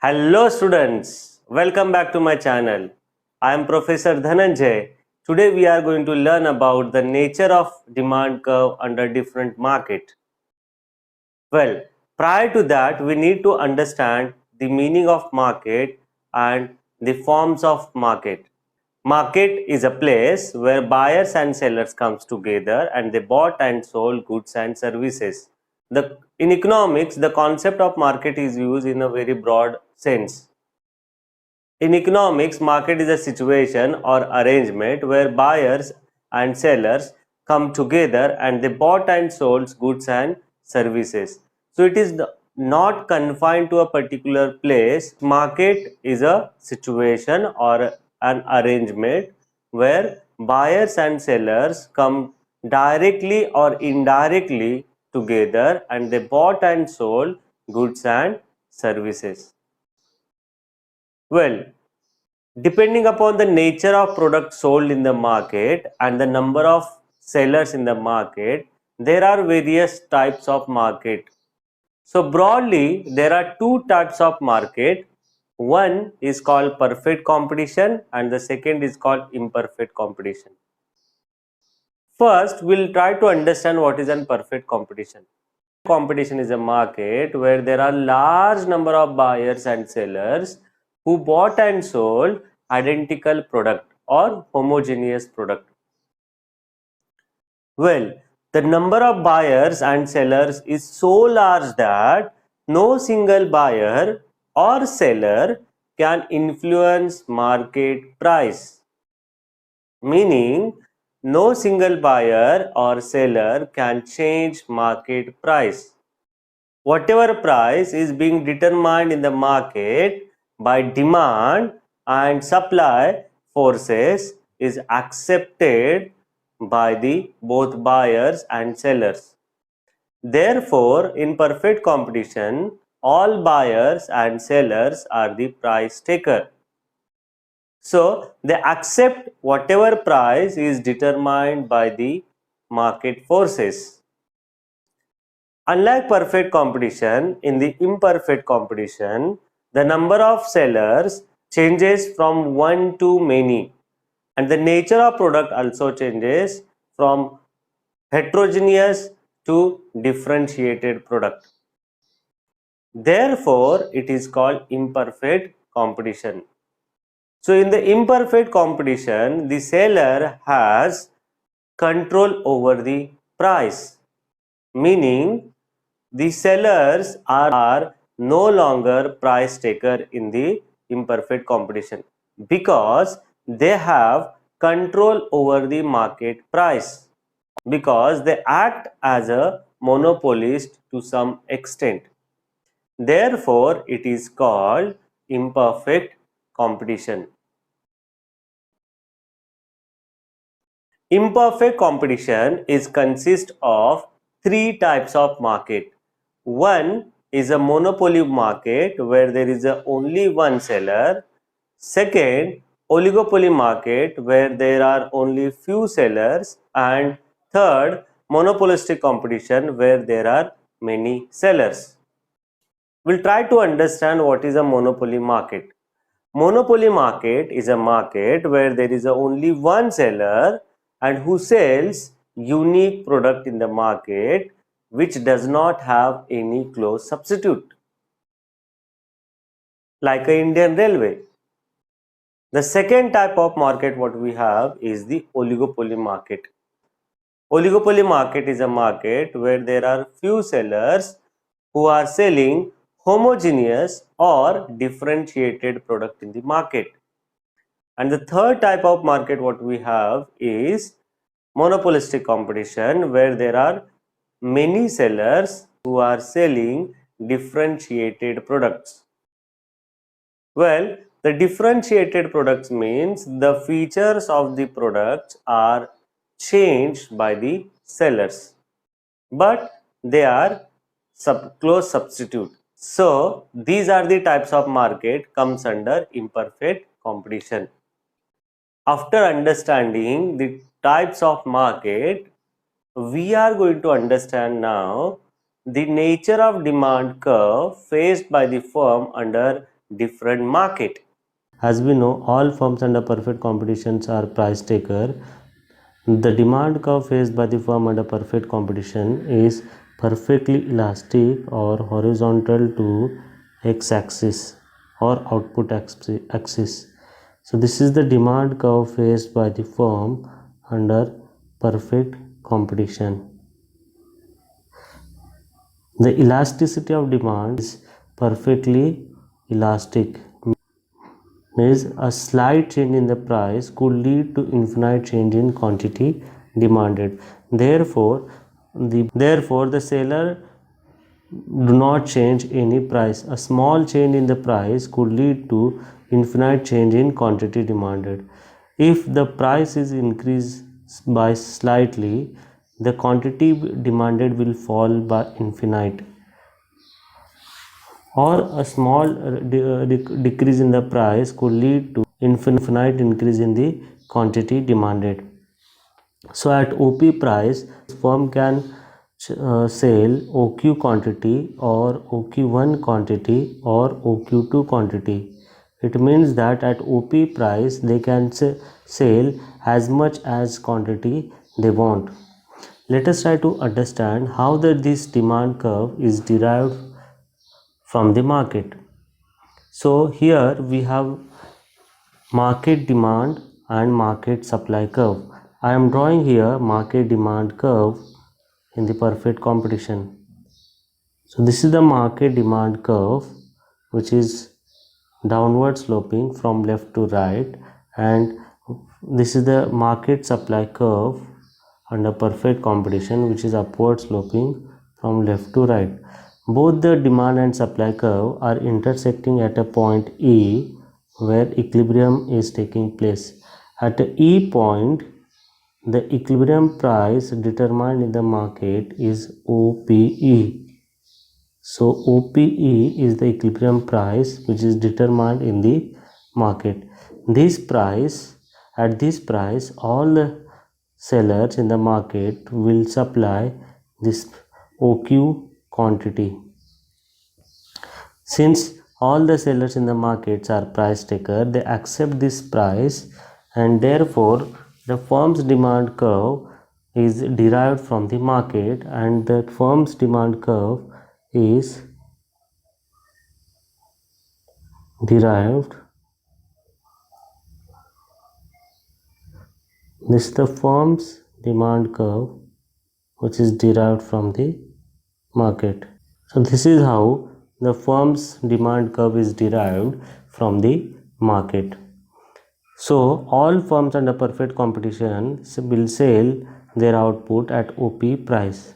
Hello students, welcome back to my channel. I am Professor Dhananjay. Today we are going to learn about the nature of demand curve under different market. Well, prior to that we need to understand the meaning of market and the forms of market. Market is a place where buyers and sellers comes together and they bought and sold goods and services. In economics, the concept of market is used in a very broad sense. In economics, market is a situation or arrangement where buyers and sellers come together and they bought and sold goods and services. So it is not confined to a particular place. Market is a situation or an arrangement where buyers and sellers come directly or indirectly together and they bought and sold goods and services. Well, depending upon the nature of product sold in the market and the number of sellers in the market, there are various types of market. So broadly, there are two types of market. One is called perfect competition and the second is called imperfect competition. First, we'll try to understand what is an perfect competition. Competition is a market where there are large number of buyers and sellers who bought and sold identical product or homogeneous product. Well, the number of buyers and sellers is so large that no single buyer or seller can influence market price. Meaning, no single buyer or seller can change market price. Whatever price is being determined in the market by demand and supply forces is accepted by the both buyers and sellers. Therefore, in perfect competition, all buyers and sellers are the price taker. So they accept whatever price is determined by the market forces. Unlike perfect competition, in the imperfect competition, the number of sellers changes from one to many, and the nature of product also changes from heterogeneous to differentiated product. Therefore, it is called imperfect competition. So, in the imperfect competition, the seller has control over the price, meaning the sellers are no longer price taker in the imperfect competition because they have control over the market price, because they act as a monopolist to some extent. Therefore, it is called imperfect competition. Imperfect competition is consist of three types of market. One is a monopoly market where there is only one seller. Second, oligopoly market where there are only few sellers. And third, monopolistic competition where there are many sellers. We'll try to understand what is a monopoly market. Monopoly market is a market where there is only one seller and who sells unique product in the market which does not have any close substitute, like a Indian Railway. The second type of market what we have is the oligopoly market. Oligopoly market is a market where there are few sellers who are selling homogeneous or differentiated product in the market. And the third type of market what we have is monopolistic competition where there are many sellers who are selling differentiated products. Well, the differentiated products means the features of the products are changed by the sellers, but they are close substitute. So these are the types of market comes under imperfect competition. After understanding the types of market, we are going to understand now the nature of demand curve faced by the firm under different market. As we know, all firms under perfect competitions are price taker. The demand curve faced by the firm under perfect competition is perfectly elastic or horizontal to x-axis or output axis. So this is the demand curve faced by the firm under perfect competition. The elasticity of demand is perfectly elastic, means a slight change in the price could lead to infinite change in quantity demanded. Therefore, the seller do not change any price. A small change in the price could lead to infinite change in quantity demanded. If the price is increased by slightly, the quantity demanded will fall by infinite. Or a small decrease in the price could lead to infinite increase in the quantity demanded. So at OP price, firm can sell OQ quantity or OQ1 quantity or OQ2 quantity. It means that at OP price they can sell as much as quantity they want. Let us try to understand how this demand curve is derived from the market. So here we have market demand and market supply curve. I am drawing here market demand curve in the perfect competition. So this is the market demand curve, which is downward sloping from left to right, and this is the market supply curve under perfect competition, which is upward sloping from left to right. Both the demand and supply curve are intersecting at a point E where equilibrium is taking place. At the E point, the equilibrium price determined in the market is OPE. So OPE is the equilibrium price which is determined in the market. At this price, all the sellers in the market will supply this OQ quantity. Since all the sellers in the markets are price taker, they accept this price, and therefore the firm's demand curve is derived from the market, and the firm's demand curve is derived. This is the firm's demand curve which is derived from the market. So this is how the firm's demand curve is derived from the market. So all firms under perfect competition will sell their output at OP price.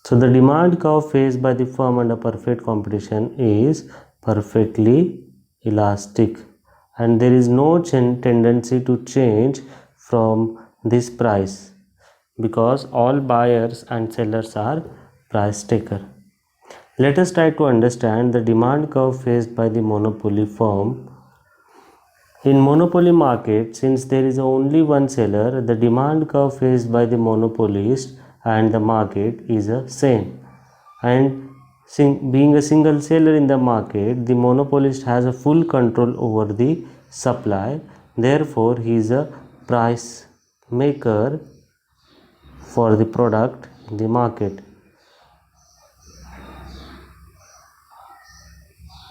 So the demand curve faced by the firm under perfect competition is perfectly elastic, and there is no tendency to change from this price because all buyers and sellers are price taker. Let us try to understand the demand curve faced by the monopoly firm. In monopoly market, since there is only one seller, the demand curve faced by the monopolist and the market is the same. And being a single seller in the market, the monopolist has a full control over the supply. Therefore, he is a price maker for the product in the market.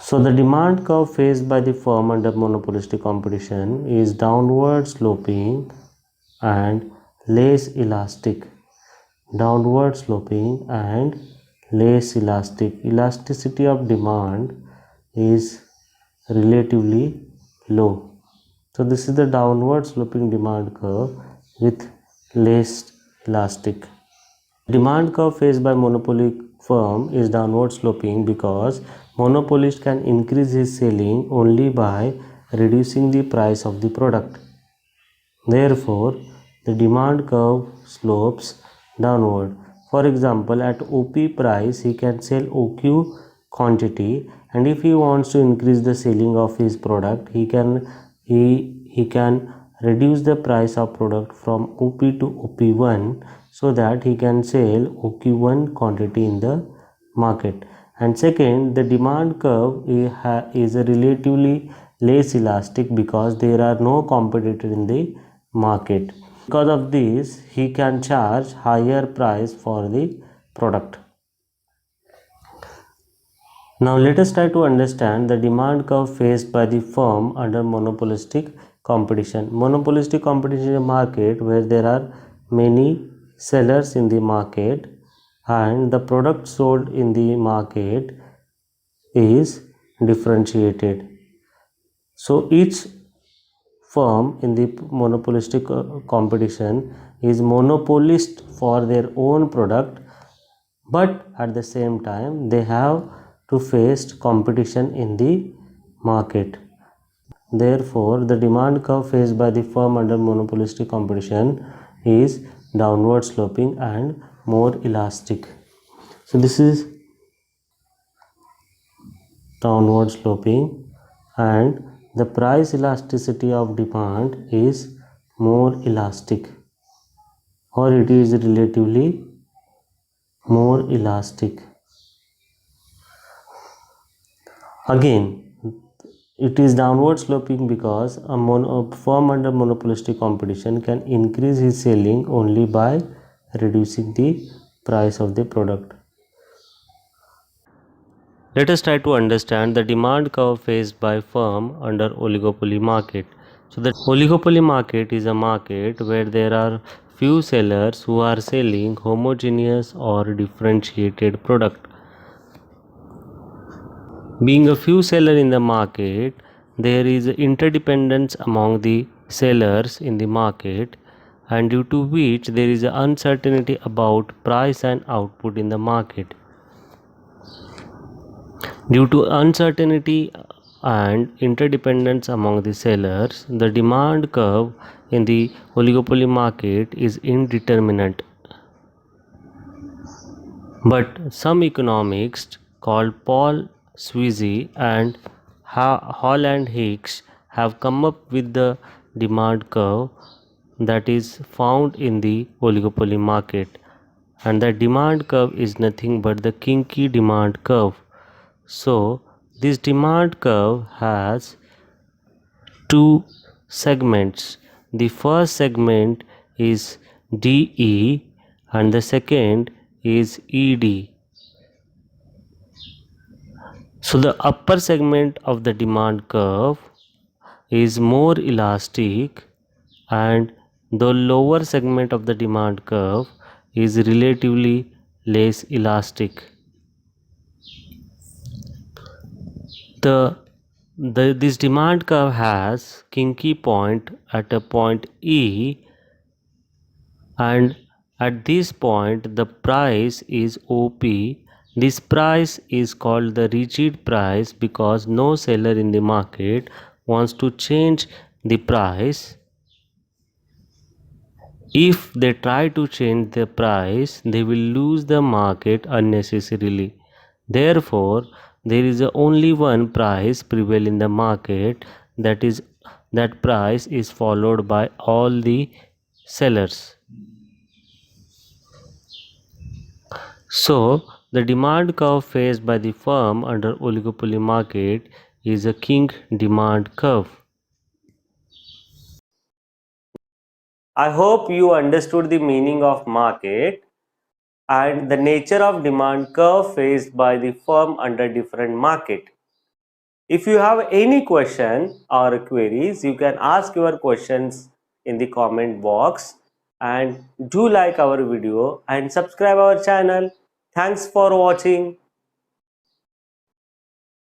So the demand curve faced by the firm under monopolistic competition is downward sloping and less elastic. Downward sloping and less elastic. Elasticity of demand is relatively low. So this is the downward sloping demand curve with less elastic. Demand curve faced by monopoly firm is downward sloping because monopolist can increase his selling only by reducing the price of the product. Therefore, the demand curve slopes downward. For example, at OP price, he can sell OQ quantity, and if he wants to increase the selling of his product, he can reduce the price of product from OP to OP1 so that he can sell OQ1 quantity in the market. And second, the demand curve is a relatively less elastic because there are no competitors in the market. Because of this, he can charge higher price for the product. Now let us try to understand the demand curve faced by the firm under monopolistic competition. Monopolistic competition is a market where there are many sellers in the market and the product sold in the market is differentiated. So each firm in the monopolistic competition is monopolist for their own product, but at the same time they have to face competition in the market. Therefore, the demand curve faced by the firm under monopolistic competition is downward sloping and more elastic. So this is downward sloping, and the price elasticity of demand is more elastic, or it is relatively more elastic. Again, it is downward sloping because a firm under monopolistic competition can increase his selling only by reducing the price of the product. Let us try to understand the demand curve faced by firm under oligopoly market. So the oligopoly market is a market where there are few sellers who are selling homogeneous or differentiated product. Being a few sellers in the market, there is interdependence among the sellers in the market, and due to which there is uncertainty about price and output in the market. Due to uncertainty and interdependence among the sellers, the demand curve in the oligopoly market is indeterminate. But some economists called Paul Sweezy and Hall and Hicks have come up with the demand curve that is found in the oligopoly market, and the demand curve is nothing but the kinky demand curve. So this demand curve has two segments. The first segment is DE and the second is ED. So the upper segment of the demand curve is more elastic and the lower segment of the demand curve is relatively less elastic. This demand curve has kinky point at a point E, and at this point the price is OP. This price is called the rigid price because no seller in the market wants to change the price. If they try to change the price, they will lose the market unnecessarily. Therefore, there is only one price prevail in the market, that price is followed by all the sellers. So, the demand curve faced by the firm under oligopoly market is a kink demand curve. I hope you understood the meaning of market and the nature of demand curve faced by the firm under different market. If you have any question or queries, you can ask your questions in the comment box, and do like our video and subscribe our channel. Thanks for watching.